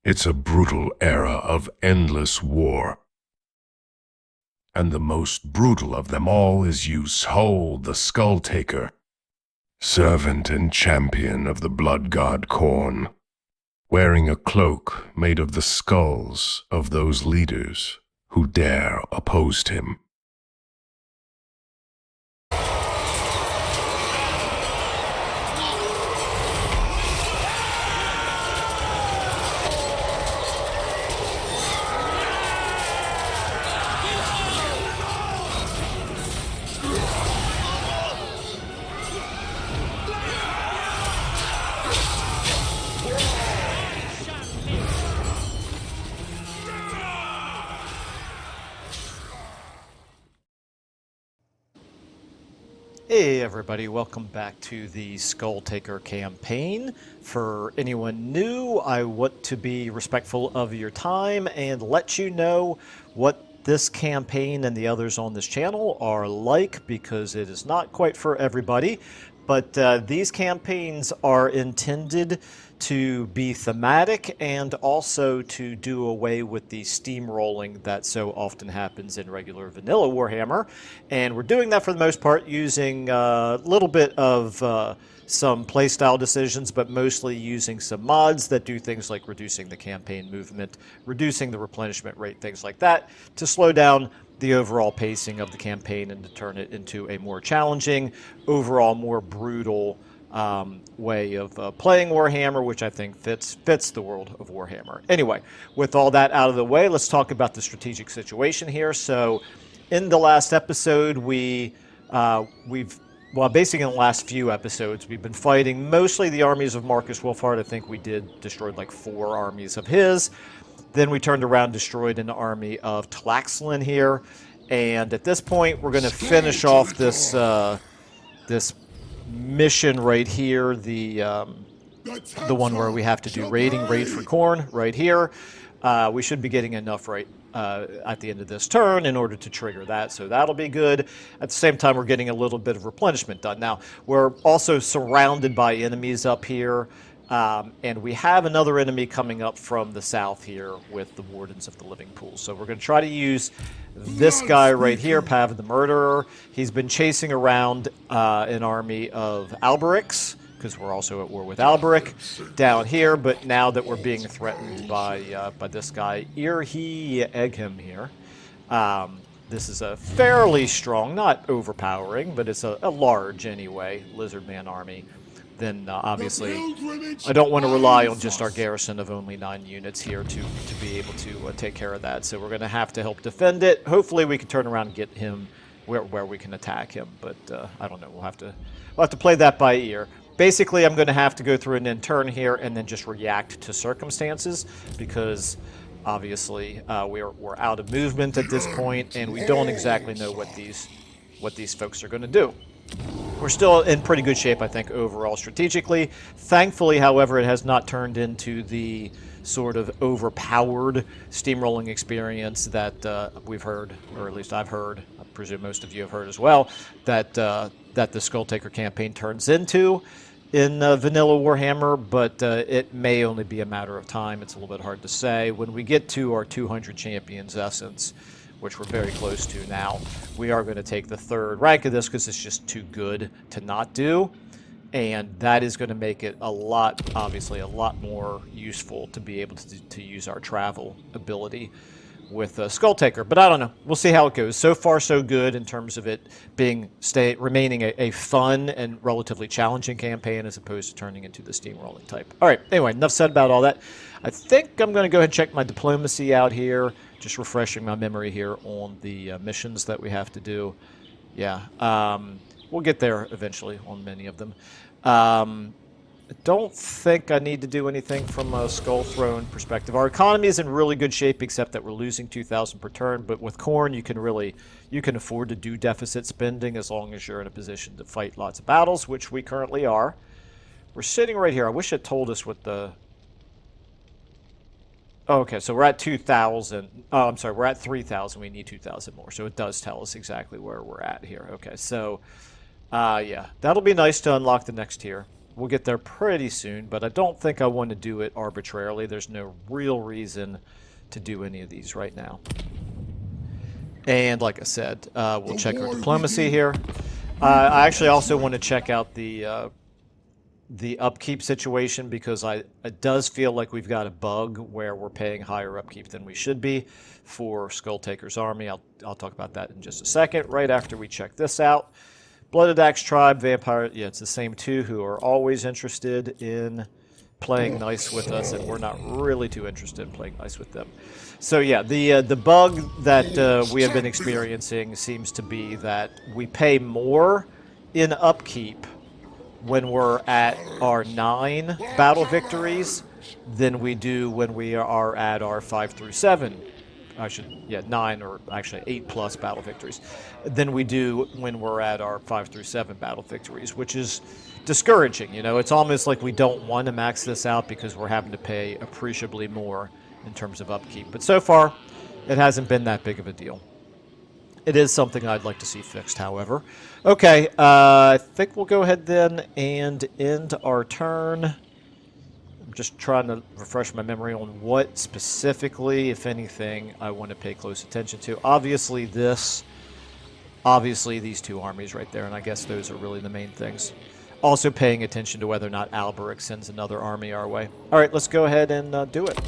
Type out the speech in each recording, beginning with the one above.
It's a brutal era of endless war. And the most brutal of them all is Skull the Skulltaker, servant and champion of the blood god Khorne, wearing a cloak made of the skulls of those leaders who dare oppose him. Hey everybody, welcome back to the Skulltaker campaign. For anyone new, I want to be respectful of your time and let you know what this campaign and the others on this channel are like, because it is not quite for everybody. But these campaigns are intended to be thematic and also to do away with the steamrolling that so often happens in regular vanilla Warhammer. And we're doing that for the most part using a little bit of some playstyle decisions, but mostly using some mods that do things like reducing the campaign movement, reducing the replenishment rate, things like that, to slow down the overall pacing of the campaign and to turn it into a more challenging, overall more brutal way of playing Warhammer, which I think fits the world of Warhammer. Anyway, with all that out of the way, let's talk about the strategic situation here. So, in the last episode, basically in the last few episodes, we've been fighting mostly the armies of Marcus Wolfhard. I think we destroyed like 4 armies of his. Then we turned around, destroyed an army of Tlaxlan here, and at this point, we're going to finish off this mission right here, the one where we have to do raid for Khorne right here. We should be getting enough at the end of this turn in order to trigger that, so that'll be good. At the same time, we're getting a little bit of replenishment done. Now, we're also surrounded by enemies up here, and we have another enemy coming up from the south here with the Wardens of the Living Pool. So we're going to try to use this guy right here, Pav the Murderer. He's been chasing around an army of Alberics, because we're also at war with Alberic down here, but now that we're being threatened by this guy, Irhi Egham here, this is a fairly strong, not overpowering, but it's a large anyway, Lizardman army. Then obviously I don't want to rely on just our garrison of only 9 units here to be able to take care of that. So we're going to have to help defend it. Hopefully we can turn around and get him where we can attack him, but I don't know. We'll have to play that by ear. Basically, I'm going to have to go through an turn here and then just react to circumstances, because obviously we're out of movement at this point, and we don't exactly know what these folks are going to do. We're still in pretty good shape, I think, overall strategically. Thankfully, however, it has not turned into the sort of overpowered steamrolling experience that we've heard, or at least I've heard, I presume most of you have heard as well, that the Skulltaker campaign turns into in vanilla Warhammer, but it may only be a matter of time. It's a little bit hard to say. When we get to our 200 Champions Essence, which we're very close to now, we are going to take the 3rd rank of this because it's just too good to not do, and that is going to make it obviously a lot more useful to be able to use our travel ability with Skulltaker. But I don't know. We'll see how it goes. So far, so good in terms of it remaining a fun and relatively challenging campaign as opposed to turning into the steamrolling type. All right. Anyway, enough said about all that. I think I'm going to go ahead and check my diplomacy out here. Just refreshing my memory here on the missions that we have to do. Yeah, we'll get there eventually on many of them. I don't think I need to do anything from a Skull Throne perspective. Our economy is in really good shape, except that we're losing 2,000 per turn. But with Khorne, you can afford to do deficit spending as long as you're in a position to fight lots of battles, which we currently are. We're sitting right here. I wish it told us what the... Oh, okay, so we're at 2,000. Oh, I'm sorry, we're at 3,000. We need 2,000 more. So it does tell us exactly where we're at here. Okay, so, yeah, that'll be nice to unlock the next tier. We'll get there pretty soon, but I don't think I want to do it arbitrarily. There's no real reason to do any of these right now. And like I said, we'll check our diplomacy here. I actually also want to check out the upkeep situation, because it does feel like we've got a bug where we're paying higher upkeep than we should be for Skulltaker's army. I'll talk about that in just a second, right after we check this out. Blooded Axe Tribe, Vampire, yeah, it's the same two who are always interested in playing nice with us, and we're not really too interested in playing nice with them. So yeah, the bug that we have been experiencing seems to be that we pay more in upkeep when we're at our 9 battle victories than we do when we are at our 5 through 7. 9 or actually 8+ battle victories than we do when we're at our 5 through 7 battle victories, which is discouraging. You know, it's almost like we don't want to max this out because we're having to pay appreciably more in terms of upkeep. But so far, it hasn't been that big of a deal. It is something I'd like to see fixed, however. Okay, I think we'll go ahead then and end our turn. I'm just trying to refresh my memory on what specifically, if anything, I want to pay close attention to. Obviously these 2 armies right there, and I guess those are really the main things. Also paying attention to whether or not Alberic sends another army our way. All right, let's go ahead and do it.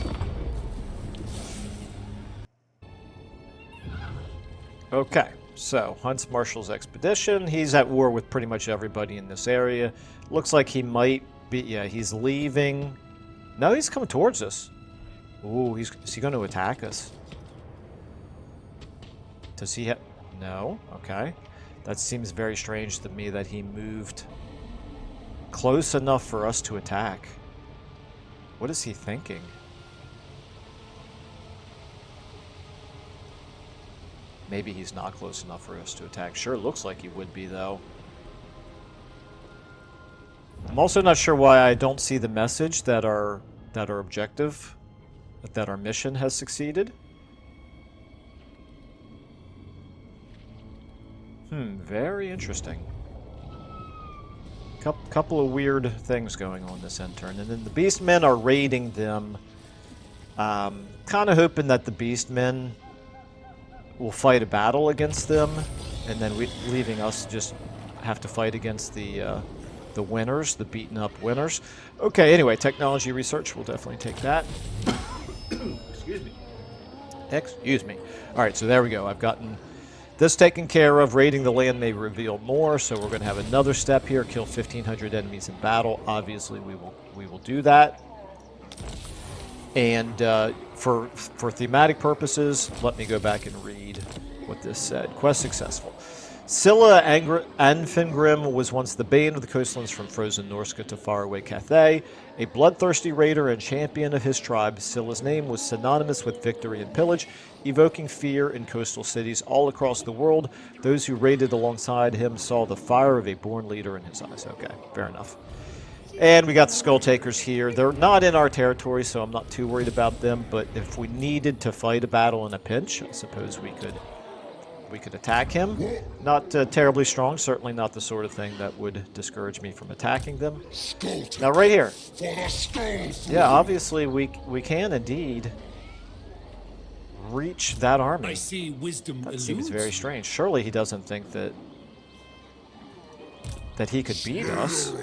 Okay, so Hunt's Marshal's Expedition. He's at war with pretty much everybody in this area. Looks like he might be, yeah, he's leaving. No, he's coming towards us. Ooh, is he going to attack us? Does he have... No? Okay. That seems very strange to me that he moved close enough for us to attack. What is he thinking? Maybe he's not close enough for us to attack. Sure looks like he would be, though. I'm also not sure why I don't see the message that our objective, that our mission has succeeded. Very interesting. Couple of weird things going on this end turn. And then the Beastmen are raiding them. Kind of hoping that the Beastmen will fight a battle against them, and then leaving us just have to fight against the winners, the beaten up winners. Okay, anyway, technology research, we'll definitely take that. Excuse me. All right, so there we go. I've gotten this taken care of. Raiding the land may reveal more, so we're going to have another step here. Kill 1,500 enemies in battle. Obviously, we will do that. And for thematic purposes, let me go back and read what this said. Quest successful. Scylla Anfingrim was once the bane of the coastlands from frozen Norska to faraway Cathay. A bloodthirsty raider and champion of his tribe, Scylla's name was synonymous with victory and pillage, evoking fear in coastal cities all across the world. Those who raided alongside him saw the fire of a born leader in his eyes. Okay, fair enough. And we got the Skulltakers here. They're not in our territory, so I'm not too worried about them, but if we needed to fight a battle in a pinch, I suppose we could attack him. Not terribly strong, certainly not the sort of thing that would discourage me from attacking them. Now right here. Yeah, obviously we can indeed reach that army. I see wisdom that seems very strange. Surely he doesn't think that he could beat us.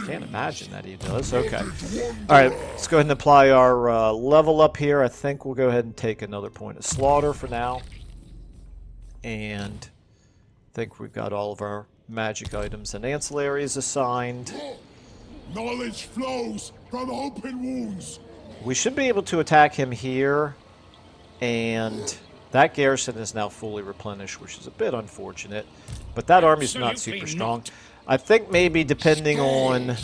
Can't imagine that he does. Okay. All right, let's go ahead and apply our level up here. I think we'll go ahead and take another point of slaughter for now. And I think we've got all of our magic items and ancillaries assigned. Knowledge flows from open wounds. We should be able to attack him here, and that garrison is now fully replenished, which is a bit unfortunate. But that army's not super strong. I think maybe depending on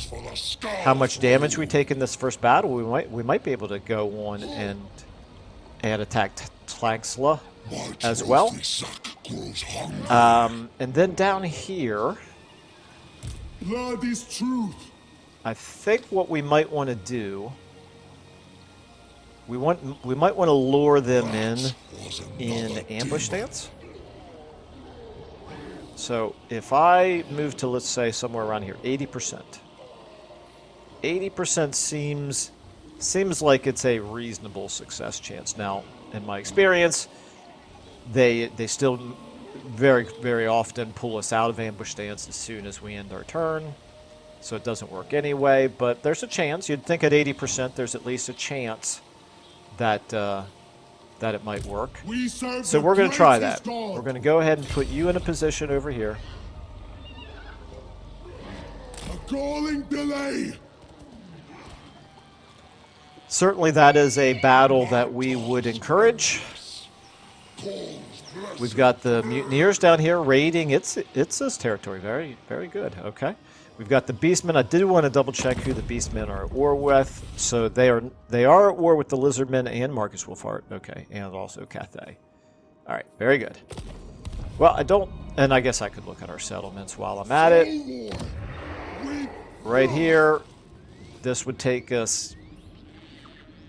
how much damage we take in this first battle, we might be able to go on and attack Tlanxla as well. And then down here, Blood is truth. I think what we might want to do, we might want to lure them in ambush stance. So if I move to, let's say, somewhere around here, 80%, 80% seems like it's a reasonable success chance. Now, in my experience, they still very, very often pull us out of ambush stance as soon as we end our turn. So it doesn't work anyway, but there's a chance. You'd think at 80% there's at least a chance that that it might work. So we're going to try that. We're going to go ahead and put you in a position over here. A galling delay. Certainly that is a battle that we would encourage. We've got the mutineers down here raiding. It's this territory. Very, very good. Okay. We've got the beastmen. I did want to double check who the beastmen are at war with. So they are at war with the lizardmen and Marcus Wolfhart. Okay, and also Cathay. All right, very good. Well, and I guess I could look at our settlements while I'm at it. Right here, this would take us.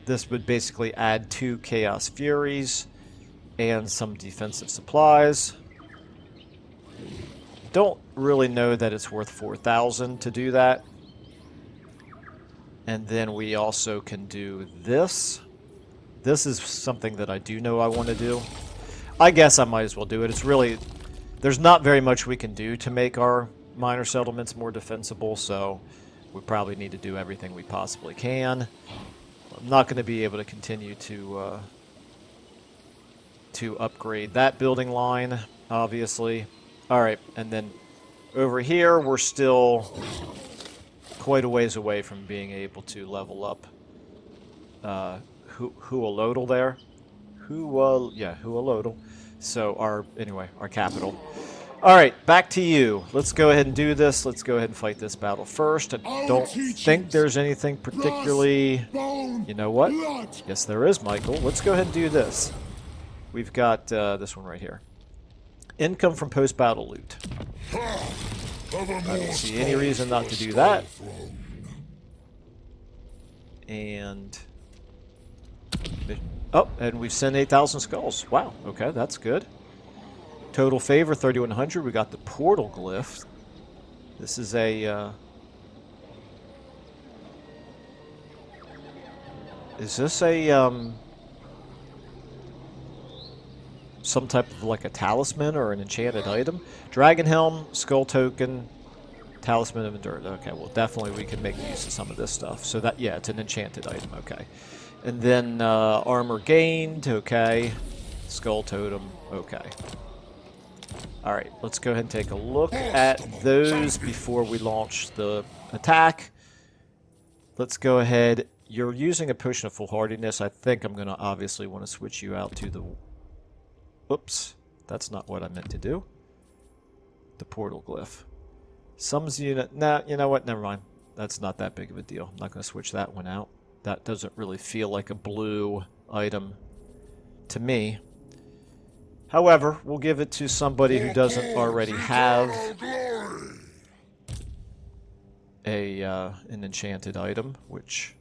This would basically add 2 Chaos Furies and some defensive supplies. Don't really know that it's worth 4,000 to do that. And then we also can do this. This is something that I do know I want to do. I guess I might as well do it. It's really, there's not very much we can do to make our minor settlements more defensible, so we probably need to do everything we possibly can. I'm not going to be able to continue to upgrade that building line, obviously. All right, and then over here, we're still quite a ways away from being able to level up Hualodal there. Hualodal. So our capital. All right, back to you. Let's go ahead and do this. Let's go ahead and fight this battle first. I don't think there's anything particularly... You know what? Yes, there is, Michael. Let's go ahead and do this. We've got this one right here. Income from post-battle loot. I don't see any reason not to do that. And... Oh, and we've sent 8,000 skulls. Wow, okay, that's good. Total favor, 3,100. We got the portal glyph. This is a... Is this a... some type of like a talisman or an enchanted item? Dragon Helm, Skull Token, Talisman of Endurance. Okay, well definitely we can make use of some of this stuff. So that, yeah, it's an enchanted item, okay. And then armor gained, okay. Skull Totem, okay. Alright, let's go ahead and take a look at those before we launch the attack. Let's go ahead. You're using a potion of foolhardiness. I think I'm going to obviously want to switch you out to the... Oops, that's not what I meant to do. The portal glyph. Sums unit... Nah, you know what? Never mind. That's not that big of a deal. I'm not going to switch that one out. That doesn't really feel like a blue item to me. However, we'll give it to somebody who doesn't already have an enchanted item, which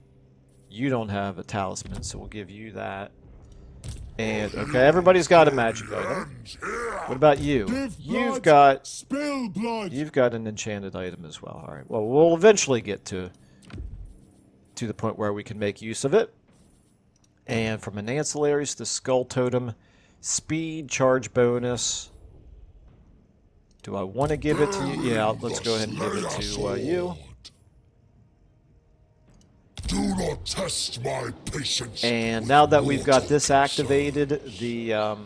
you don't have a talisman, so we'll give you that. And, okay, everybody's got a magic item. What about you? You've got an enchanted item as well. All right, well, we'll eventually get to the point where we can make use of it. And from an ancillaries, the Skull Totem, speed, charge bonus. Do I want to give it to you? Yeah, let's go ahead and give it to you. Do not test my patience. And now that we've got this activated, the I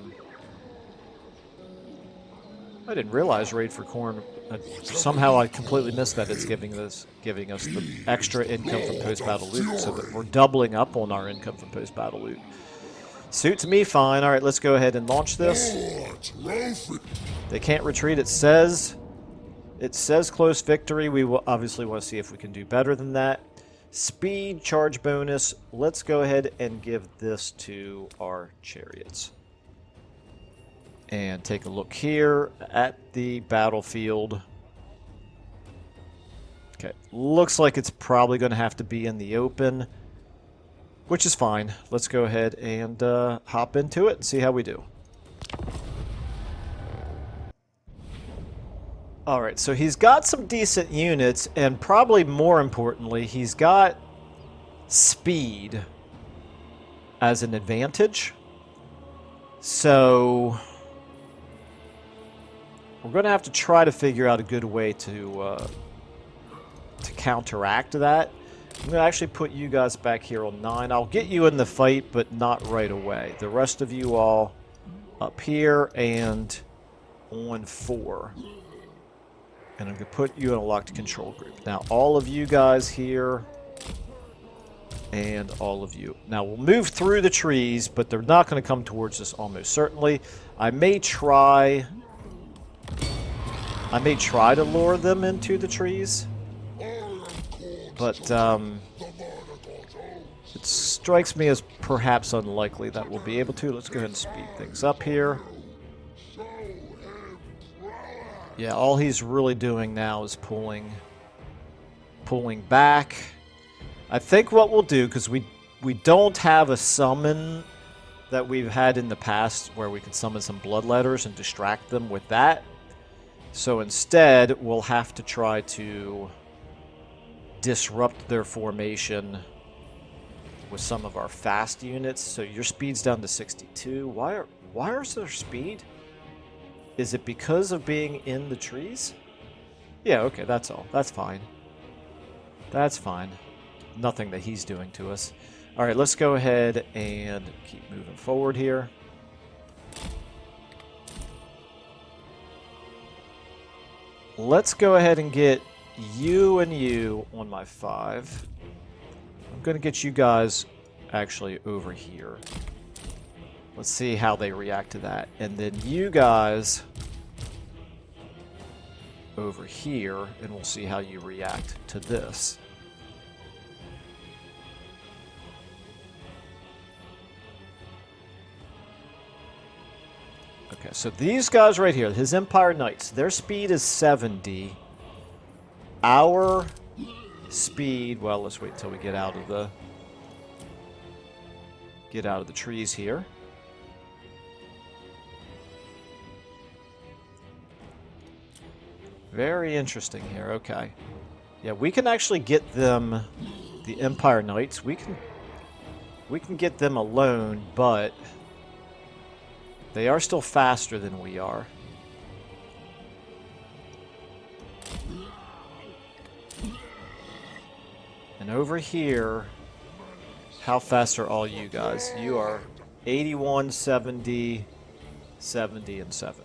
didn't realize Raid for Corn. Somehow I completely missed that it's giving us the extra income from post-battle loot, so that we're doubling up on our income from post-battle loot. Suits me fine. All right, let's go ahead and launch this. They can't retreat. It says close victory. We will obviously want to see if we can do better than that. Speed, charge bonus. Let's go ahead and give this to our chariots. And take a look here at the battlefield. Okay, looks like it's probably going to have to be in the open, which is fine. Let's go ahead and hop into it and see how we do. All right, so he's got some decent units, and probably more importantly, he's got speed as an advantage. So we're going to have to try to figure out a good way to counteract that. I'm going to actually put you guys back here on 9. I'll get you in the fight, but not right away. The rest of you all up here and on 4. And I'm going to put you in a locked control group. Now, all of you guys here and all of you. Now, we'll move through the trees, but they're not going to come towards us almost certainly. I may try to lure them into the trees, but it strikes me as perhaps unlikely that we'll be able to. Let's go ahead and speed things up here. Yeah, all he's really doing now is pulling back. I think what we'll do, because we don't have a summon that we've had in the past where we can summon some bloodletters and distract them with that. So instead, we'll have to try to disrupt their formation with some of our fast units. So your speed's down to 62. Why is there speed? Is it because of being in the trees? Yeah, okay, that's all. That's fine. That's fine. Nothing that he's doing to us. All right, let's go ahead and keep moving forward here. Let's go ahead and get you and you on my 5. I'm going to get you guys actually over here. Let's see how they react to that. And then you guys over here, and we'll see how you react to this. Okay, so these guys right here, his Empire Knights, their speed is 70. Our speed, well, let's wait until we get out of the trees here. Very interesting here. Okay. Yeah, we can actually get them, the Empire Knights. We can get them alone, but they are still faster than we are. And over here, how fast are all you guys? You are 81, 70, 70, and 70.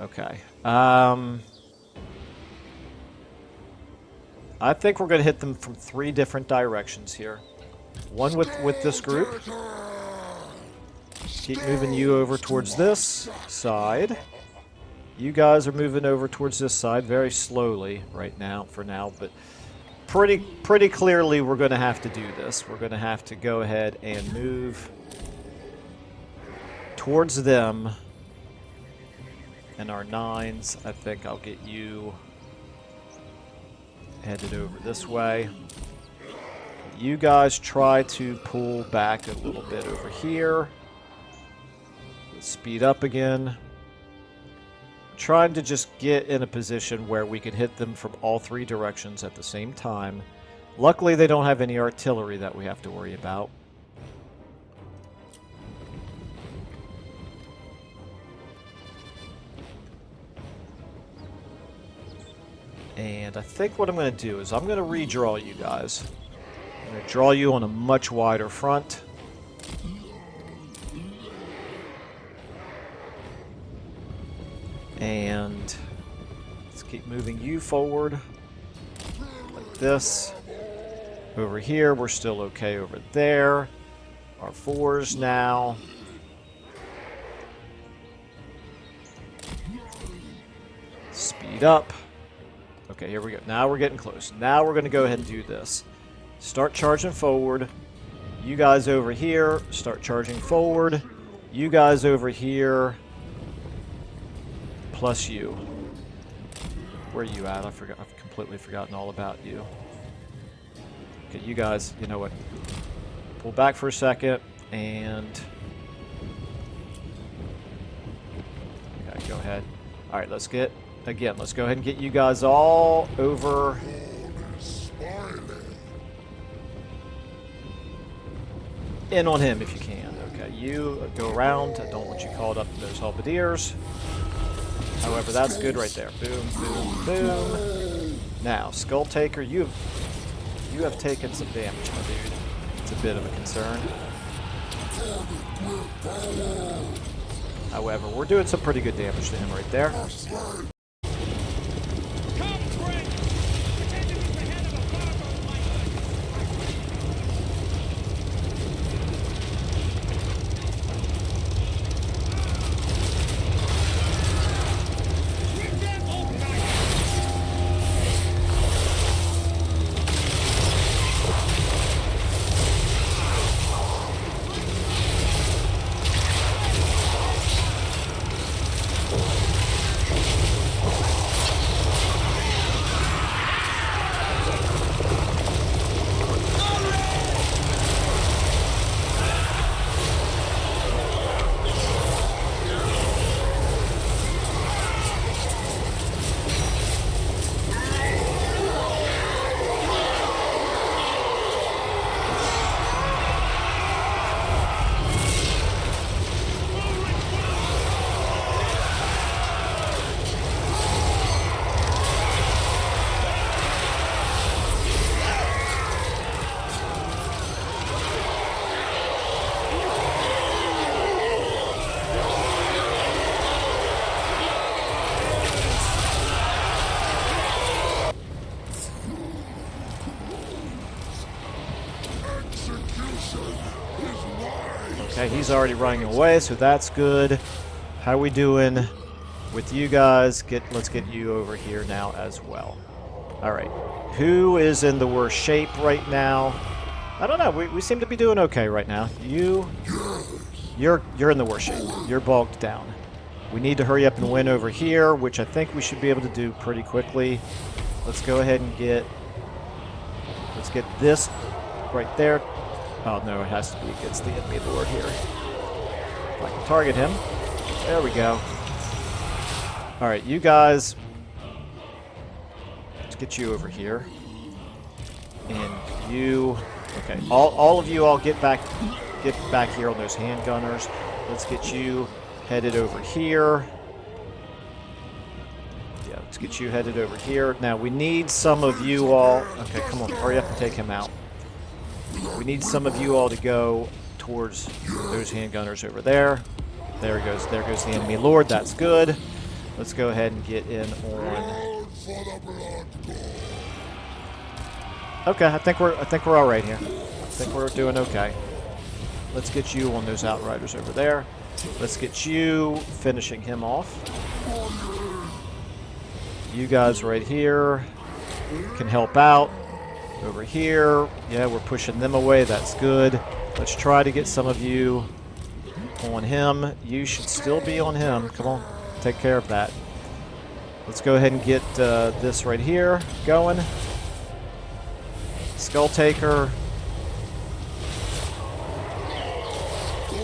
Okay. I think we're going to hit them from 3 different directions here. One with this group. Keep moving you over towards this side. You guys are moving over towards this side very slowly right now, for now, but pretty clearly we're going to have to do this. We're going to have to go ahead and move towards them. And our 9s, I think I'll get you headed over this way. You guys try to pull back a little bit over here. Let's speed up again. Trying to just get in a position where we can hit them from all 3 directions at the same time. Luckily, they don't have any artillery that we have to worry about. And I think what I'm going to do is I'm going to redraw you guys. I'm going to draw you on a much wider front. And let's keep moving you forward like this. Over here, we're still okay over there. Our 4s now. Speed up. Okay, here we go. Now we're getting close. Now we're going to go ahead and do this. Start charging forward. You guys over here, start charging forward. You guys over here, plus you. Where are you at? I've completely forgotten all about you. Okay, you guys, you know what? Pull back for a second, and Go ahead. All right, let's go ahead and get you guys all over. In on him if you can. Okay, you go around. I don't want you caught up in those halberdiers. However, that's good right there. Boom, boom, boom. Now, Skulltaker, you have taken some damage, my dude. It's a bit of a concern. However, we're doing some pretty good damage to him right there. Okay, he's already running away, so that's good. How we doing with you guys? Let's get you over here now as well. All right, who is in the worst shape right now? I don't know. We seem to be doing okay right now. You're in the worst shape. You're bogged down. We need to hurry up and win over here, which I think we should be able to do pretty quickly. Let's go ahead and get this right there. Oh no, it has to be against the enemy lord here. If I can target him. There we go. Alright, you guys. Let's get you over here. And you. Okay, all of you all get back here on those handgunners. Let's get you headed over here. Yeah, let's get you headed over here. Now we need some of you all. Okay, come on, hurry up and take him out. We need some of you all to go towards those handgunners over there. There he goes. There goes the enemy lord. That's good. Let's go ahead and get in on. Okay, I think we're all right here. I think we're doing okay. Let's get you on those outriders over there. Let's get you finishing him off. You guys right here can help out. Over here, yeah, we're pushing them away. That's good. Let's try to get some of you on him. You should still be on him. Come on, take care of that. Let's go ahead and get this right here going. Skulltaker.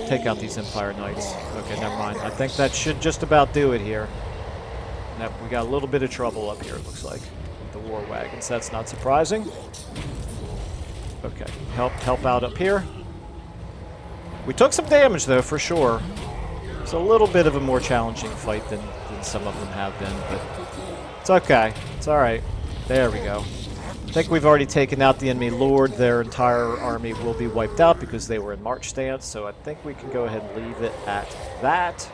Take out these Empire Knights. Okay, never mind. I think that should just about do it here. Now, we got a little bit of trouble up here, it looks like. The war wagons. That's not surprising. Okay, help out up here. We took some damage though, for sure. It's a little bit of a more challenging fight than some of them have been, but it's okay. It's alright. There we go. I think we've already taken out the enemy lord. Their entire army will be wiped out because they were in march stance, so I think we can go ahead and leave it at that.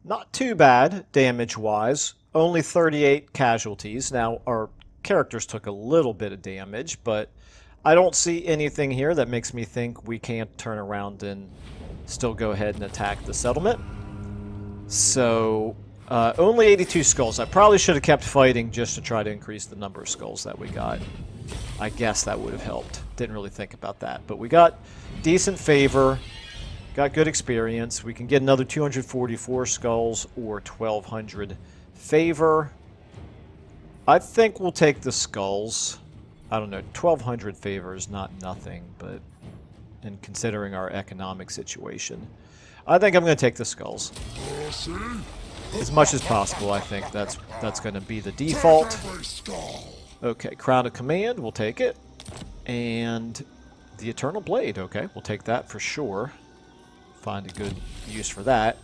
Not too bad, damage-wise. Only 38 casualties. Now, our characters took a little bit of damage, but I don't see anything here that makes me think we can't turn around and still go ahead and attack the settlement. So, only 82 skulls. I probably should have kept fighting just to try to increase the number of skulls that we got. I guess that would have helped. Didn't really think about that. But we got decent favor. Got good experience. We can get another 244 skulls or 1,200 favor. I think we'll take the skulls. I don't know. 1,200 favor is not nothing, but and considering our economic situation. I think I'm going to take the skulls. As much as possible, I think that's going to be the default. Okay, Crown of Command, we'll take it. And the Eternal Blade, okay, we'll take that for sure. Find a good use for that.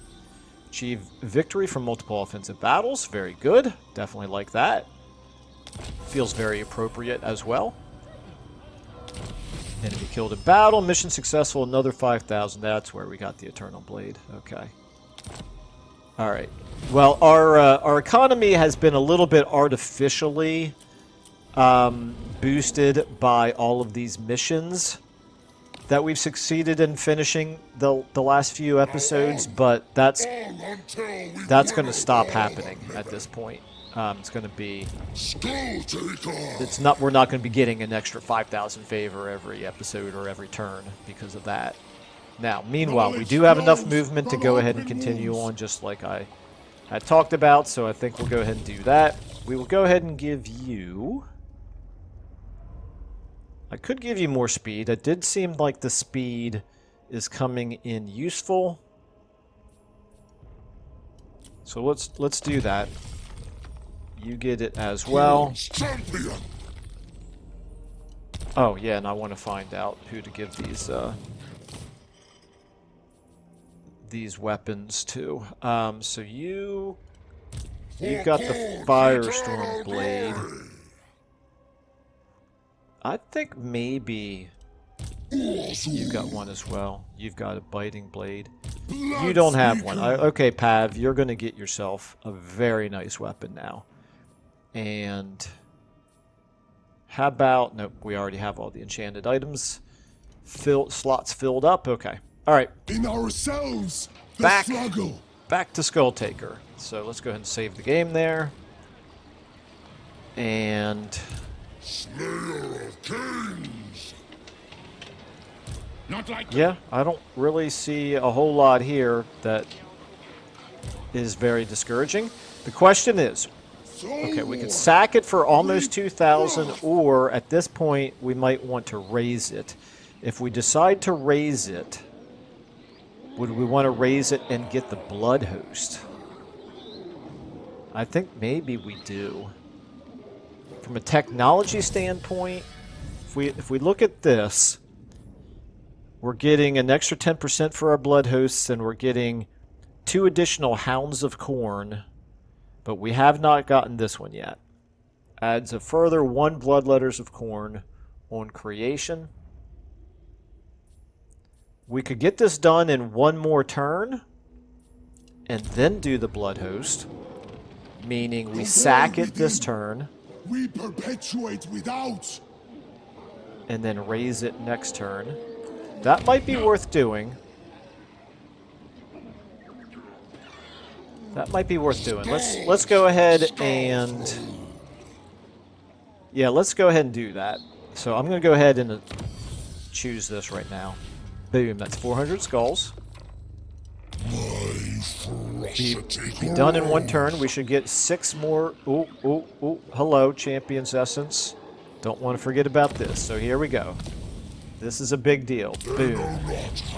Achieve victory from multiple offensive battles, very good. Definitely like that. Feels very appropriate as well. Enemy killed in battle, mission successful, another 5,000. That's where we got the Eternal Blade. Okay. All right. Well, our economy has been a little bit artificially boosted by all of these missions that we've succeeded in finishing the last few episodes, but that's going to stop happening at this point. It's going to be... We're not going to be getting an extra 5,000 favor every episode or every turn because of that. Now, meanwhile, we do have enough movement to go ahead and continue on just like I had talked about, so I think we'll go ahead and do that. We will go ahead and give you... I could give you more speed. It did seem like the speed is coming in useful. So let's do that. You get it as well. Oh, yeah, and I want to find out who to give these weapons to. So you've got the Firestorm Blade. I think maybe you've got one as well. You've got a Biting Blade. You don't have one. Okay, Pav, you're going to get yourself a very nice weapon now. And how about... Nope, we already have all the enchanted items. Slots filled up. Okay. All right. In ourselves, back to Skulltaker. So let's go ahead and save the game there. And... Slayer of Kings. Not like yeah, I don't really see a whole lot here that is very discouraging. The question is, okay, we could sack it for almost 2,000, or at this point, we might want to raise it. If we decide to raise it, would we want to raise it and get the Blood Host? I think maybe we do. From a technology standpoint, if we look at this, we're getting an extra 10% for our Blood Hosts, and we're getting 2 additional Hounds of Corn, but we have not gotten this one yet. Adds a further 1 Bloodletters of Corn on creation. We could get this done in 1 more turn, and then do the Blood Host, meaning we sack it this turn. We perpetuate without. And then raise it next turn. That might be worth doing. That might be worth doing. Let's go ahead and... yeah, let's go ahead and do that. So I'm going to go ahead and choose this right now. Boom, that's 400 skulls. Be done in 1 turn. We should get 6 more. Ooh. Hello, Champion's Essence. Don't want to forget about this. So here we go. This is a big deal. Boom.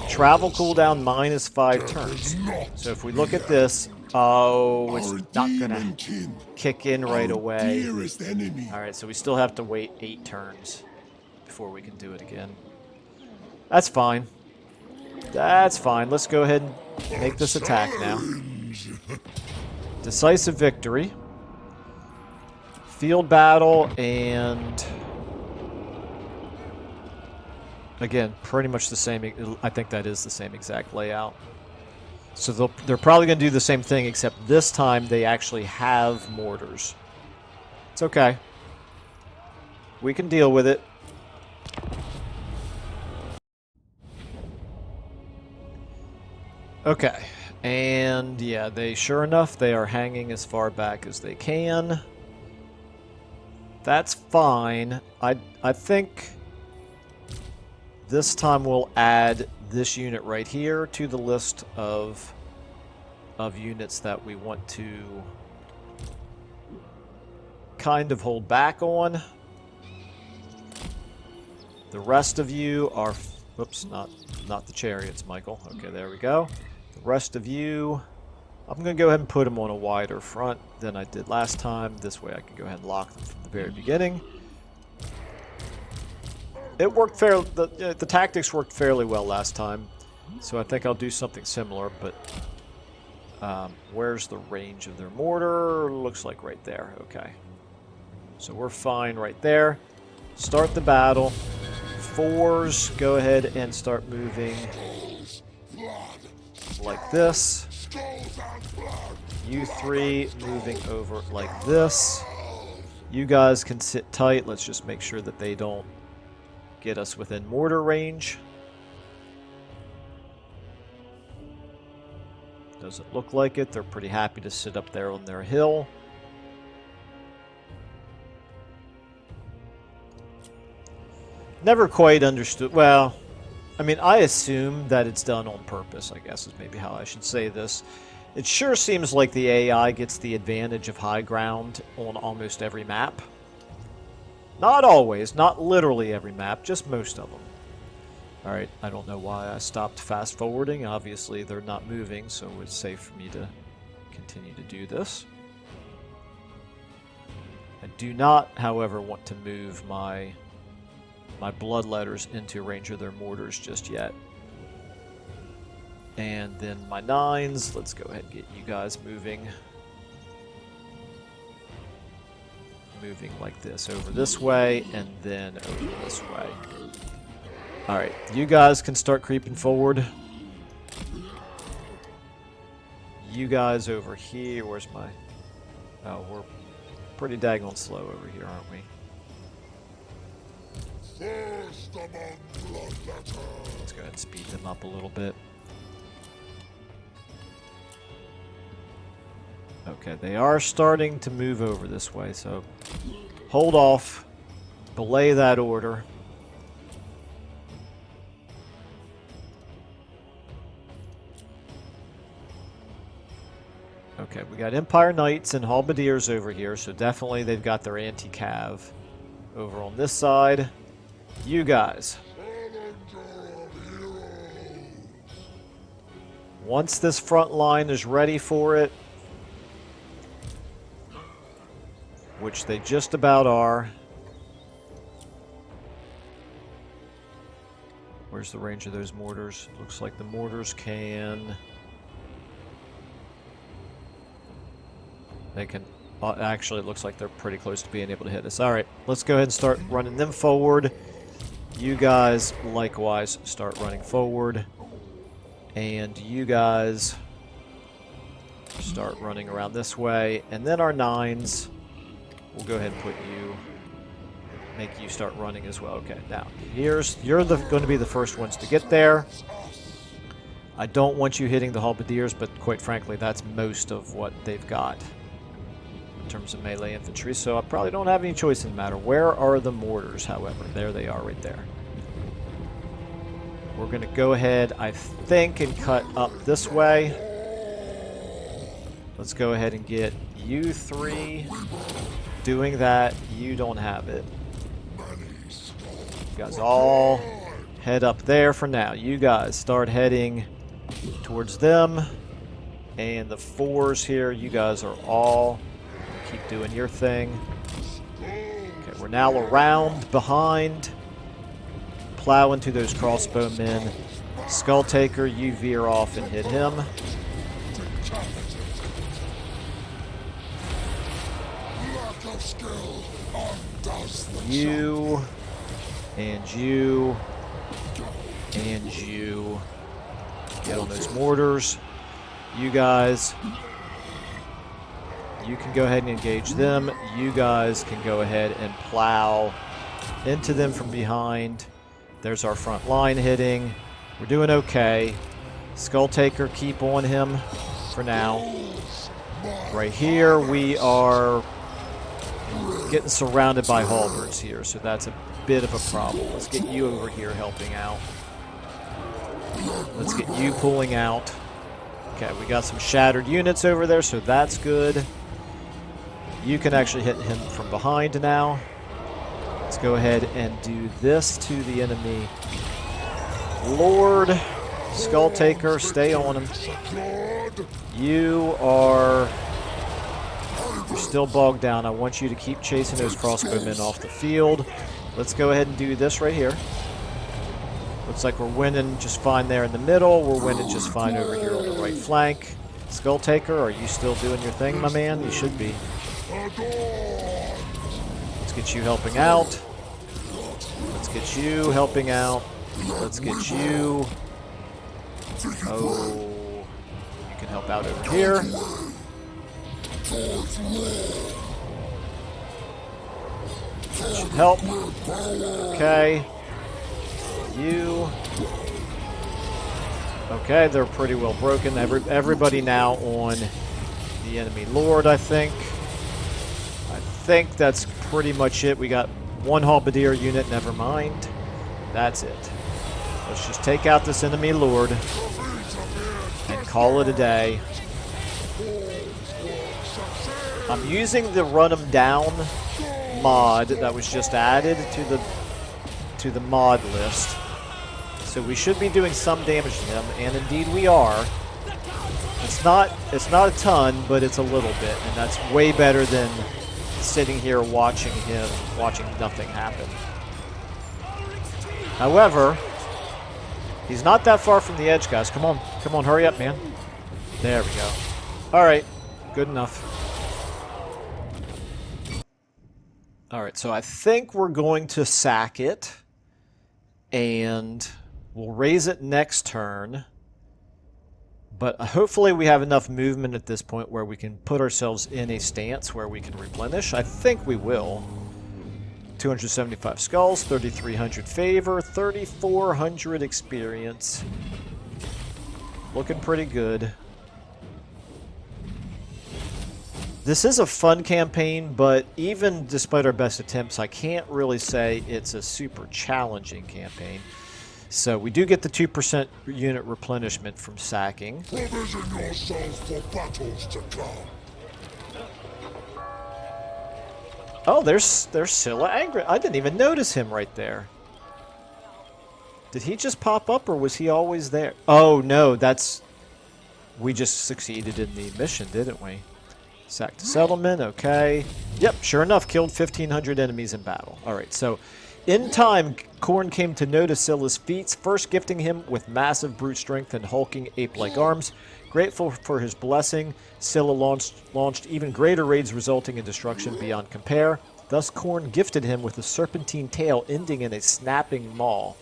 Travel cooldown -5 turns. So if we look at this, oh, it's not going to kick in right away. All right, so we still have to wait 8 turns before we can do it again. That's fine. That's fine. Let's go ahead and make this attack now. Decisive victory. Field battle, and... again, pretty much the same. I think that is the same exact layout. So they're probably going to do the same thing, except this time they actually have mortars. It's okay. We can deal with it. Okay. And yeah, sure enough, they are hanging as far back as they can. That's fine. I think this time we'll add this unit right here to the list of units that we want to kind of hold back on. The rest of you are Whoops, not the chariots, Michael. Okay, there we go. The rest of you, I'm going to go ahead and put them on a wider front than I did last time. This way I can go ahead and lock them from the very beginning. It worked fairly. The tactics worked fairly well last time, so I think I'll do something similar. But where's the range of their mortar? Looks like right there. Okay, so we're fine right there. Start the battle. 4s, go ahead and start moving like this. You 3 moving over like this. You guys can sit tight. Let's just make sure that they don't get us within mortar range. Doesn't look like it. They're pretty happy to sit up there on their hill. Never quite understood. Well, I mean, I assume that it's done on purpose, I guess is maybe how I should say this. It sure seems like the AI gets the advantage of high ground on almost every map. Not always, not literally every map, just most of them. Alright, I don't know why I stopped fast forwarding. Obviously, they're not moving, so it's safe for me to continue to do this. I do not, however, want to move my bloodletters into range of their mortars just yet. And then my 9s, let's go ahead and get you guys moving. Moving like this, over this way, and then over this way. Alright, you guys can start creeping forward. You guys over here, where's my... Oh, we're pretty daggone slow over here, aren't we? Let's go ahead and speed them up a little bit. Okay, they are starting to move over this way, so hold off. Belay that order. Okay, we got Empire Knights and Halberdiers over here, so definitely they've got their anti-cav over on this side. You guys. Once this front line is ready for it, which they just about are. Where's the range of those mortars? Looks like the mortars can... They can... actually, it looks like they're pretty close to being able to hit us. Alright, let's go ahead and start running them forward. You guys, likewise, start running forward. And you guys start running around this way. And then our 9s, we'll go ahead and put you... Make you start running as well. Okay, now, you're going to be the first ones to get there. I don't want you hitting the halberdiers, but quite frankly, that's most of what they've got in terms of melee infantry, so I probably don't have any choice in the matter. Where are the mortars, however? There they are right there. We're going to go ahead, I think, and cut up this way. Let's go ahead and get you 3 doing that. You don't have it. You guys all head up there for now. You guys start heading towards them. And the 4s here, you guys are all... Keep doing your thing. Okay, we're now around, behind. Plow into those crossbowmen. Skulltaker, you veer off and hit him. You, and you, and you. Get on those mortars. You guys... You can go ahead and engage them. You guys can go ahead and plow into them from behind. There's our front line hitting. We're doing okay. Skulltaker, keep on him for now. Right here, we are getting surrounded by halberds here, so that's a bit of a problem. Let's get you over here helping out. Let's get you pulling out. Okay, we got some shattered units over there, so that's good. You can actually hit him from behind now. Let's go ahead and do this to the enemy Lord, Skulltaker, stay on him. You're still bogged down. I want you to keep chasing those crossbowmen off the field. Let's go ahead and do this right here. Looks like we're winning just fine there in the middle. We're winning just fine over here on the right flank. Skulltaker, are you still doing your thing, my man? You should be. Let's get you helping out. Let's get you helping out. Let's get you. Oh, you can help out over here. That should help. Okay. You. Okay, they're pretty well broken. Everybody now on the enemy lord, I think. I think that's pretty much it. We got one halberdier unit, never mind. That's it. Let's just take out this enemy lord and call it a day. I'm using the run 'em down mod that was just added to the mod list. So we should be doing some damage to him, and indeed we are. It's not a ton, but it's a little bit, and that's way better than sitting here watching nothing happen. However, he's not that far from the edge, guys. Come on, hurry up, man. There we go. All right, good enough. All right, so I think we're going to sack it, and we'll raise it next turn. But hopefully we have enough movement at this point where we can put ourselves in a stance where we can replenish. I think we will. 275 skulls, 3,300 favor, 3,400 experience. Looking pretty good. This is a fun campaign, but even despite our best attempts, I can't really say it's a super challenging campaign. So we do get the 2% unit replenishment from sacking. Provision yourselves for battles to come. Oh, there's Scylla Angry. I didn't even notice him right there. Did he just pop up, or was he always there? Oh, no, that's... We just succeeded in the mission, didn't we? Sacked a settlement, okay. Yep, sure enough, killed 1,500 enemies in battle. All right, so in time, Khorne came to notice Scylla's feats, first gifting him with massive brute strength and hulking ape-like arms. Grateful for his blessing, Scylla launched even greater raids resulting in destruction beyond compare. Thus, Khorne gifted him with a serpentine tail ending in a snapping maw.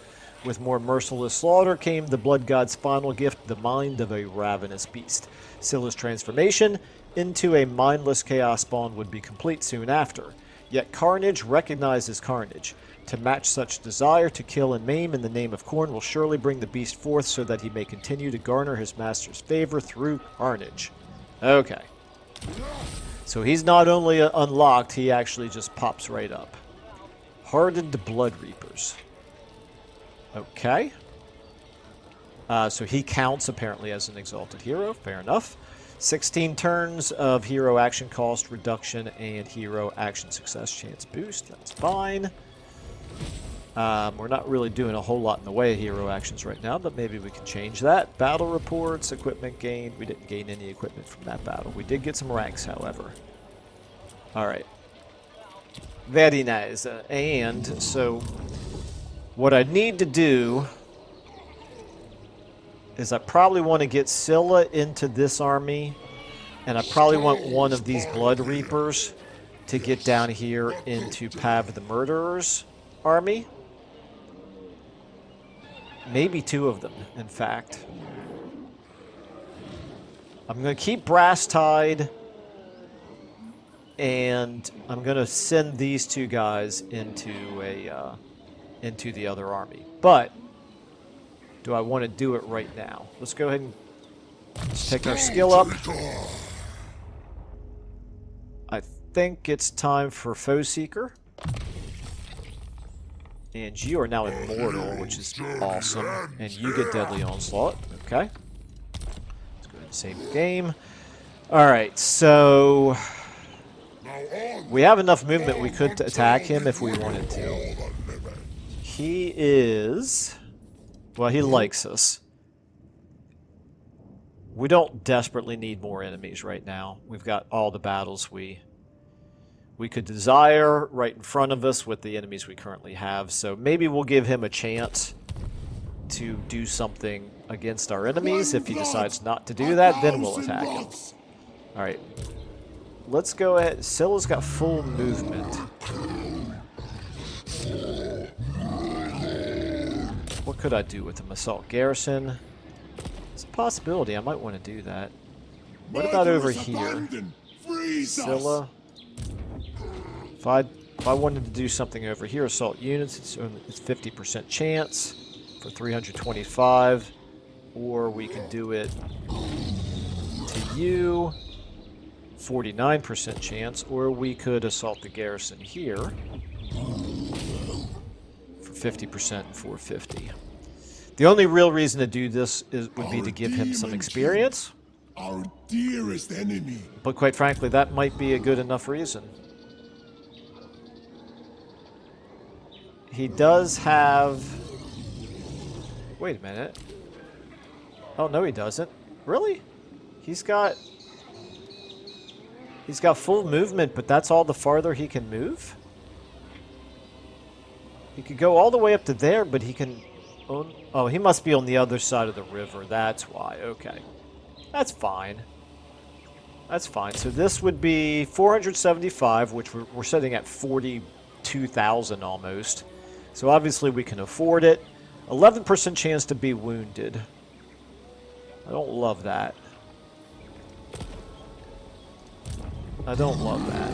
With more merciless slaughter came the blood god's final gift, the mind of a ravenous beast. Scylla's transformation into a mindless chaos spawn would be complete soon after. Yet carnage recognizes carnage. To match such desire to kill and maim in the name of Khorne will surely bring the beast forth so that he may continue to garner his master's favor through carnage. Okay. So he's not only unlocked, he actually just pops right up. Hardened Blood Reapers. Okay. So he counts apparently as an exalted hero. Fair enough. 16 turns of hero action cost reduction and hero action success chance boost. That's fine. We're not really doing a whole lot in the way of hero actions right now, but maybe we can change that. Battle reports, equipment gained. We didn't gain any equipment from that battle. We did get some ranks, however. Alright. Very nice. And so what I need to do is I probably want to get Scylla into this army, and I probably want one of these Blood Reapers to get down here into Pav the Murderer's army. Maybe two of them, in fact. I'm going to keep Brass Tide, and I'm going to send these two guys into the other army. But do I want to do it right now? Let's go ahead and pick our skill up. I think it's time for Foe Seeker. And you are now immortal, which is awesome. And you get Deadly Onslaught. Okay. Let's go ahead and save the game. Alright, so we have enough movement we could attack him if we wanted to. He is Well, he likes us. We don't desperately need more enemies right now. We've got all the battles we could desire right in front of us with the enemies we currently have. So maybe we'll give him a chance to do something against our enemies. If he decides not to do that, then we'll attack him. Alright. Let's go ahead. Scylla's got full movement. What could I do with him? Assault Garrison? It's a possibility. I might want to do that. What about over here? Scylla? If I wanted to do something over here, assault units, it's 50% chance for 325. Or we could do it to you, 49% chance. Or we could assault the garrison here for 50% and 450. The only real reason to do this would be to give him some experience. Our dearest enemy. But quite frankly, that might be a good enough reason. He does have... Wait a minute. Oh, no he doesn't. Really? He's got full movement, but that's all the farther he can move? He could go all the way up to there, but he can... Oh, he must be on the other side of the river. That's why. Okay. That's fine. That's fine. So this would be 475, which we're setting at 42,000 almost. So obviously we can afford it. 11% chance to be wounded. I don't love that. I don't love that.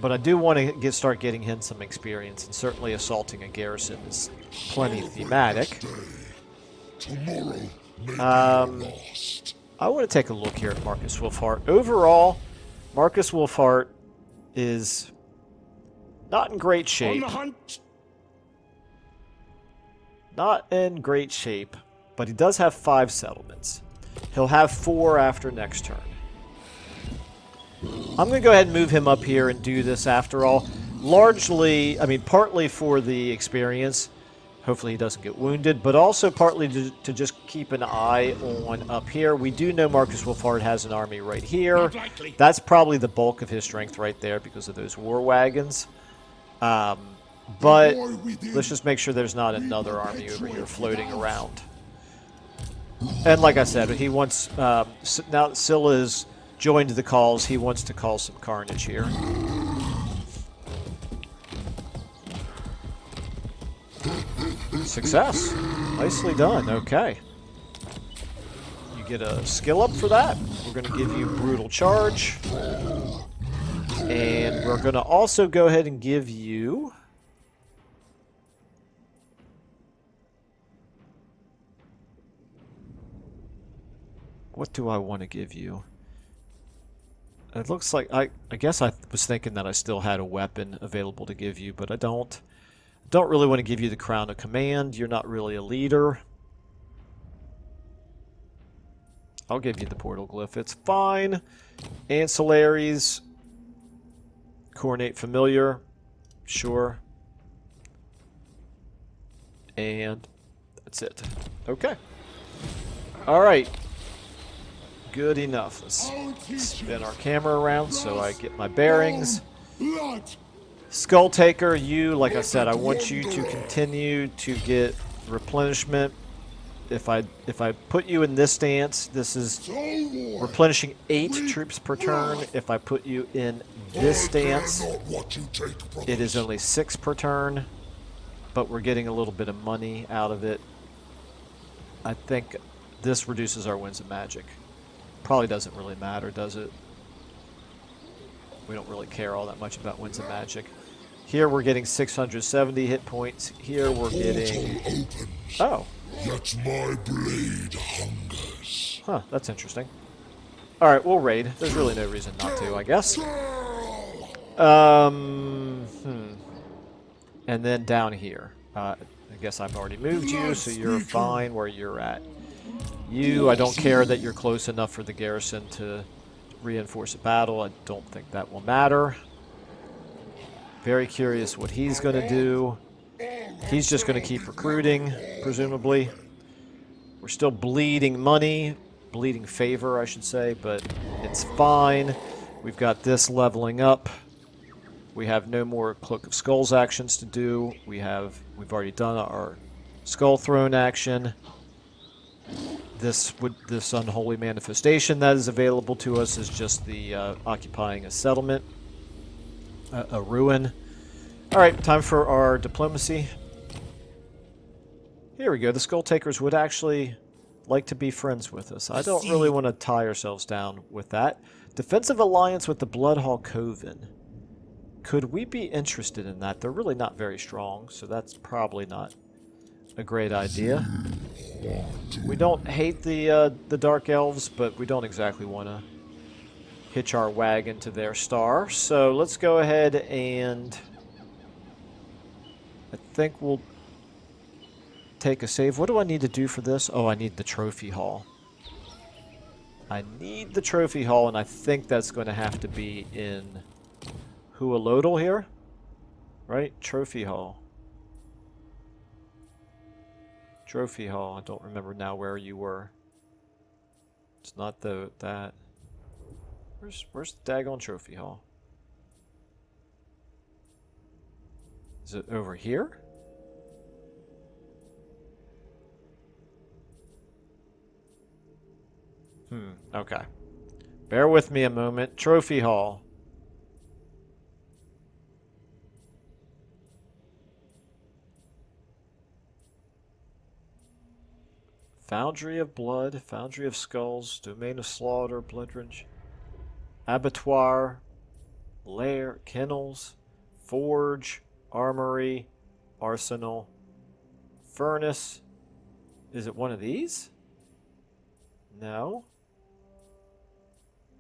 But I do want to start getting him some experience, and certainly assaulting a garrison is plenty thematic. I want to take a look here at Marcus Wolfhart. Overall, Marcus Wolfhart is not in great shape. Not in great shape, but he does have 5 settlements. He'll have 4 after next turn. I'm going to go ahead and move him up here and do this after all. Largely, I mean, partly for the experience. Hopefully he doesn't get wounded, but also partly to just keep an eye on up here. We do know Marcus Wolfhart has an army right here. That's probably the bulk of his strength right there because of those war wagons. But let's just make sure there's not another army over here floating around. And like I said, he wants... now Scylla's joined the calls. He wants to cause some carnage here. Success. Nicely done. Okay. You get a skill up for that. We're going to give you Brutal Charge. And we're going to also go ahead and give you... What do I want to give you? It looks like... I guess I was thinking that I still had a weapon available to give you, but I don't. Don't really want to give you the Crown of Command. You're not really a leader. I'll give you the Portal Glyph. It's fine. Ancillaries. Coronate Familiar. Sure. And that's it. Okay. Alright. Good enough. Let's spin our camera around so I get my bearings. Skulltaker, you, like I said, I want you to continue to get replenishment. If I put you in this stance, this is replenishing 8 troops per turn. If I put you in this stance, it is only 6 per turn, but we're getting a little bit of money out of it. I think this reduces our Winds of Magic. Probably doesn't really matter, does it? We don't really care all that much about Winds of Magic. Here we're getting 670 hit points. Here we're getting... Oh. Yet my blade hungers. Huh, that's interesting. Alright, we'll raid. There's really no reason not to, I guess. And then down here. I guess I've already moved you, so you're fine where you're at. You, I don't care that you're close enough for the garrison to reinforce a battle. I don't think that will matter. Very curious what he's going to do. He's just going to keep recruiting, presumably. We're still bleeding money, bleeding favor, I should say, but it's fine. We've got this leveling up. We have no more Cloak of Skulls actions to do. We've already done our Skull Throne action. This unholy manifestation that is available to us is just the occupying a settlement, a ruin. All right, time for our diplomacy. Here we go. The Skulltakers would actually like to be friends with us. I don't really want to tie ourselves down with that. Defensive alliance with the Bloodhall Coven. Could we be interested in that? They're really not very strong, so that's probably not a great idea. We don't hate the Dark Elves, but we don't exactly want to hitch our wagon to their star. So let's go ahead and I think we'll take a save. What do I need to do for this? Oh, I need the trophy hall. I need the trophy hall, and I think that's going to have to be in Hualodal here, right? Trophy hall. Trophy hall. I don't remember now where you were. It's not that. Where's the daggone trophy hall? Is it over here? Okay. Bear with me a moment. Trophy hall. Foundry of Blood, Foundry of Skulls, Domain of Slaughter, Bloodrange, Abattoir, Lair, Kennels, Forge, Armory, Arsenal, Furnace. Is it one of these? No.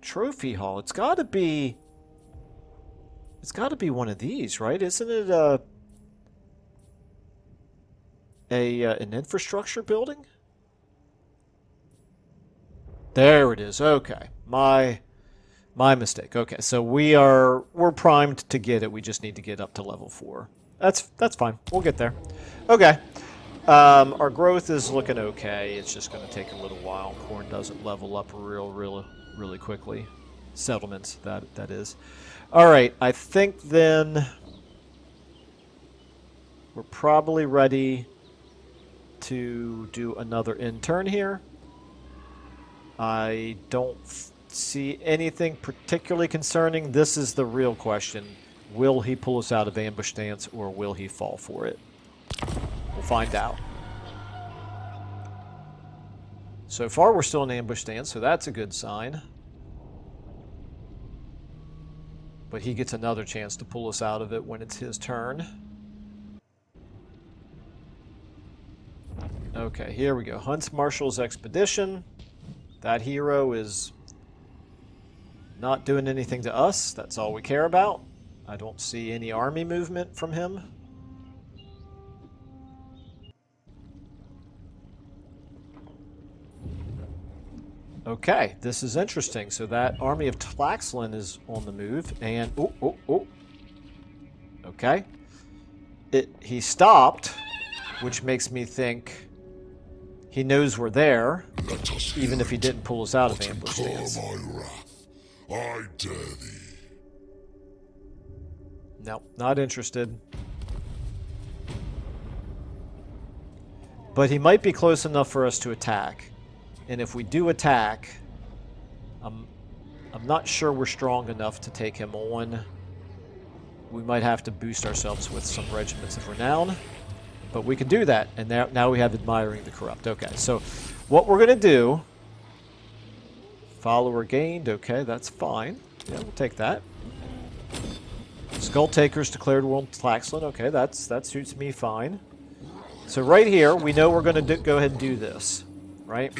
Trophy Hall. It's got to be one of these, right? Isn't it an infrastructure building? There it is. Okay. My mistake. Okay. So we're primed to get it. We just need to get up to level 4. That's fine. We'll get there. Okay. Our growth is looking okay. It's just going to take a little while. Corn doesn't level up really quickly. Settlements, that is. All right. I think then we're probably ready to do another intern here. I don't see anything particularly concerning. This is the real question. Will he pull us out of ambush stance, or will he fall for it? We'll find out. So far, we're still in ambush stance, so that's a good sign. But he gets another chance to pull us out of it when it's his turn. Okay, here we go. Hunts Marshal's Expedition. That hero is not doing anything to us. That's all we care about. I don't see any army movement from him. Okay, this is interesting. So that army of Tlaxlan is on the move, and okay, he stopped, which makes me think he knows we're there, even if he didn't pull us out of ambush stance. I dare thee. No, not interested. But he might be close enough for us to attack. And if we do attack, I'm not sure we're strong enough to take him on. We might have to boost ourselves with some regiments of renown. But we can do that, and now we have Admiring the Corrupt. Okay, so what we're going to do... Follower gained. Okay, that's fine. Yeah, we'll take that. Skulltakers declared war on Tlaxlan. Okay, that suits me fine. So right here, we know we're going to go ahead and do this, right?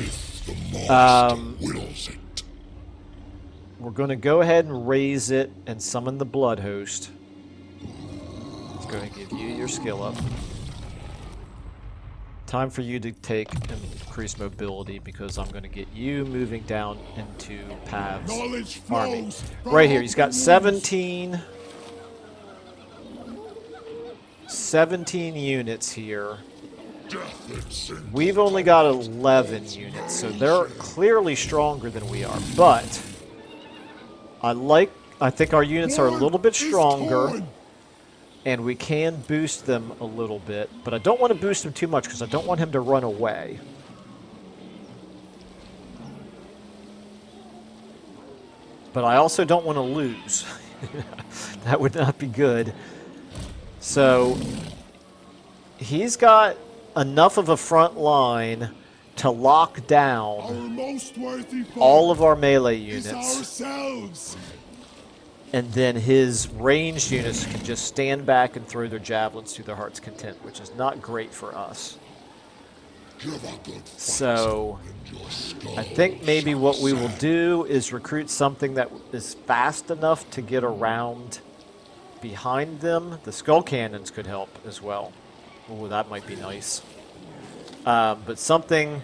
We're going to go ahead and raise it and summon the Blood Host. Let's go ahead and give you your skill up. Time for you to take increased mobility because I'm going to get you moving down into Pav's army. Right here, he's got 17 17 units here. Death and sin. We've only got 11 units, so they're clearly stronger than we are. But I think our units are a little bit stronger, and we can boost them a little bit. But I don't want to boost him too much because I don't want him to run away. But I also don't want to lose. That would not be good. So he's got enough of a front line to lock down Our most worthy foe all of our melee is units. ourselves. And then his ranged units can just stand back and throw their javelins to their heart's content, which is not great for us. Give a good fight, So and your skull I think maybe what we will do is recruit something that is fast enough to get around behind them. The skull cannons could help as well. Oh, that might be nice. But something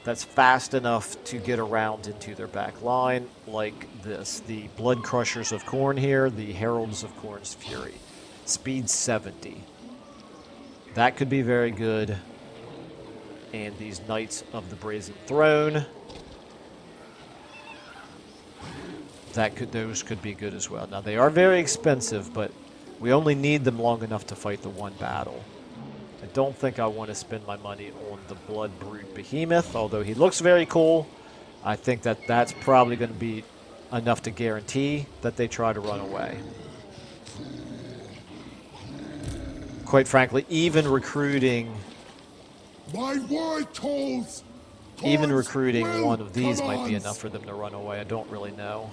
that's fast enough to get around into their back line, like this. The Blood Crushers of Khorne here, the Heralds of Khorne's Fury. Speed 70. That could be very good. And these Knights of the Brazen Throne. Those could be good as well. Now, they are very expensive, but we only need them long enough to fight the one battle. I don't think I want to spend my money on the Blood Brute Behemoth, although he looks very cool. I think that that's probably going to be enough to guarantee that they try to run away. Quite frankly, even recruiting My word tolls. Even Gods recruiting will one of these might be commands. enough for them to run away. I don't really know.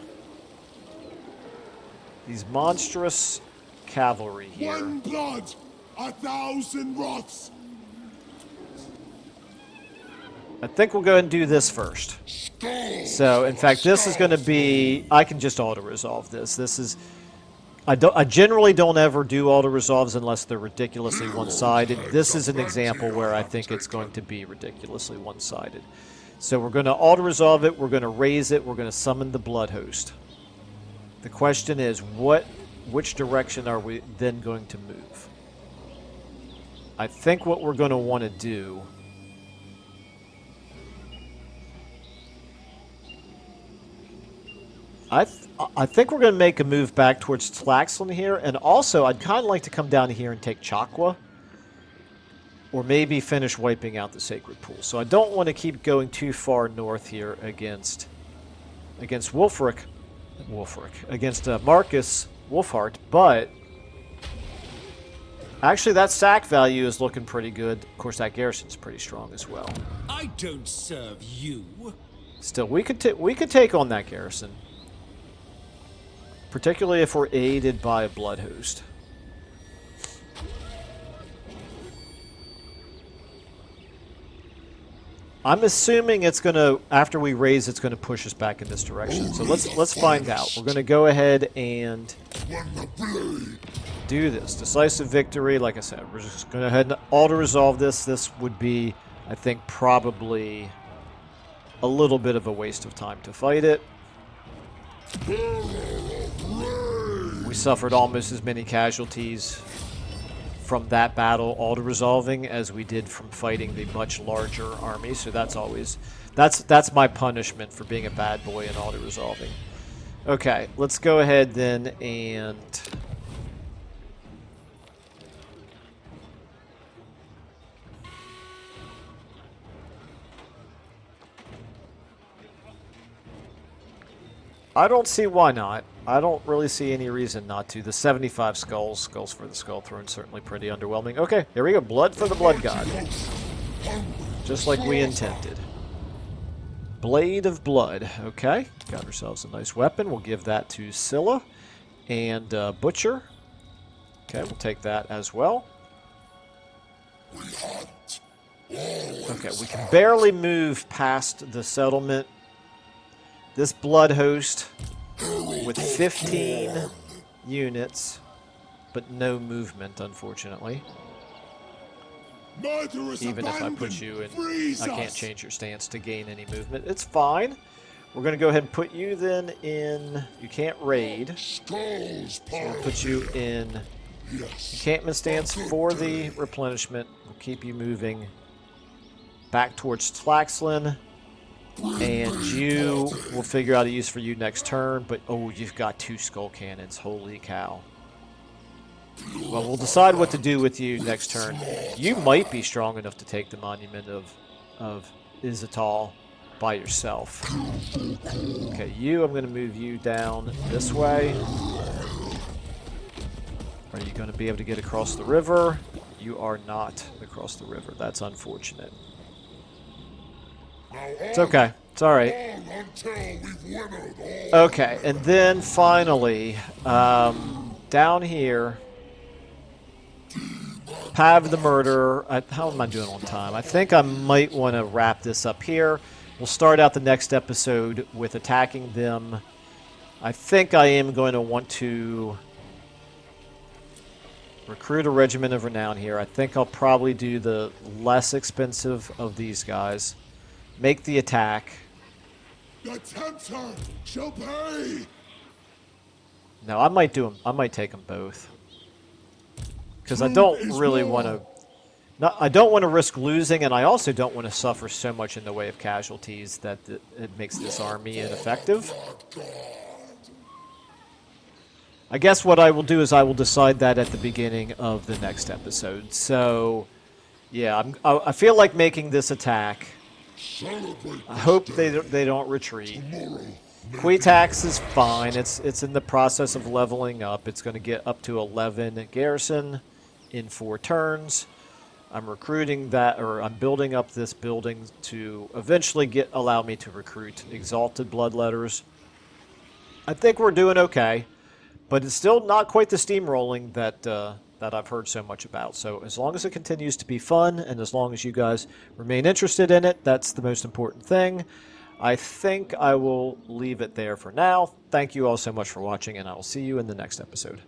These monstrous cavalry here. One blood, 1,000 wraths. I think we'll go ahead and do this first. Skulls So, in fact, this is going to be... I can just auto-resolve this. This is... I generally don't ever do auto-resolves unless they're ridiculously one-sided. This is an example where I think it's going to be ridiculously one-sided. So we're going to auto-resolve it, we're going to raise it, we're going to summon the Blood Host. The question is, which direction are we then going to move? I think what we're going to want to do... I think we're going to make a move back towards Tlaxlan here, and also I'd kind of like to come down here and take Chakwa, or maybe finish wiping out the Sacred Pool. So I don't want to keep going too far north here against against Marcus Wolfheart, but actually that sack value is looking pretty good. Of course, that garrison's pretty strong as well. I don't serve you. Still, we could take on that garrison. Particularly if we're aided by a Blood Host. I'm assuming it's going to, after we raise, it's going to push us back in this direction. So let's find out. We're going to go ahead and do this. Decisive victory, like I said, we're just going to go ahead and auto-resolve this. This would be, I think, probably a little bit of a waste of time to fight it. We suffered almost as many casualties from that battle auto-resolving as we did from fighting the much larger army, so that's my punishment for being a bad boy and auto-resolving. Okay, let's go ahead then and I don't see why not. I don't really see any reason not to. The 75 skulls for the Skull Throne, certainly pretty underwhelming. Okay, here we go. Blood for the Blood God. Just like we intended. Blade of Blood. Okay, got ourselves a nice weapon. We'll give that to Scylla. And Butcher. Okay, we'll take that as well. Okay, we can barely move past the settlement. This Blood Host with 15 units, but no movement, unfortunately. Even if I put you in, I can't change your stance to gain any movement. It's fine. We're going to go ahead and put you then in, you can't raid. So we'll put you in Encampment stands for the replenishment. Will keep you moving back towards Tlaxlan. And you will figure out a use for you next turn, but oh, you've got 2 skull cannons. Holy cow. Well, we'll decide what to do with you next turn. You might be strong enough to take the monument of Izatal by yourself. Okay, I'm going to move you down this way. Are you going to be able to get across the river? You are not across the river. That's unfortunate. It's okay. It's all right. Okay, and then finally, down here, Pav the Murderer. How am I doing on time? I think I might want to wrap this up here. We'll start out the next episode with attacking them. I think I am going to want to recruit a regiment of renown here. I think I'll probably do the less expensive of these guys. Make the attack. The tempter shall pay. No, I might do them. I might take them both. Because I don't really want to... I don't want to risk losing, and I also don't want to suffer so much in the way of casualties that it makes this army ineffective. I guess what I will do is I will decide that at the beginning of the next episode. So, yeah, I feel like making this attack. I hope they don't retreat. Quetax is fine. It's in the process of leveling up. It's going to get up to 11 garrison in 4 turns. I'm recruiting that, or I'm building up this building to eventually allow me to recruit Exalted Bloodletters. I think we're doing okay, but it's still not quite the steamrolling that I've heard so much about. So as long as it continues to be fun, and as long as you guys remain interested in it, that's the most important thing. I think I will leave it there for now. Thank you all so much for watching, and I will see you in the next episode.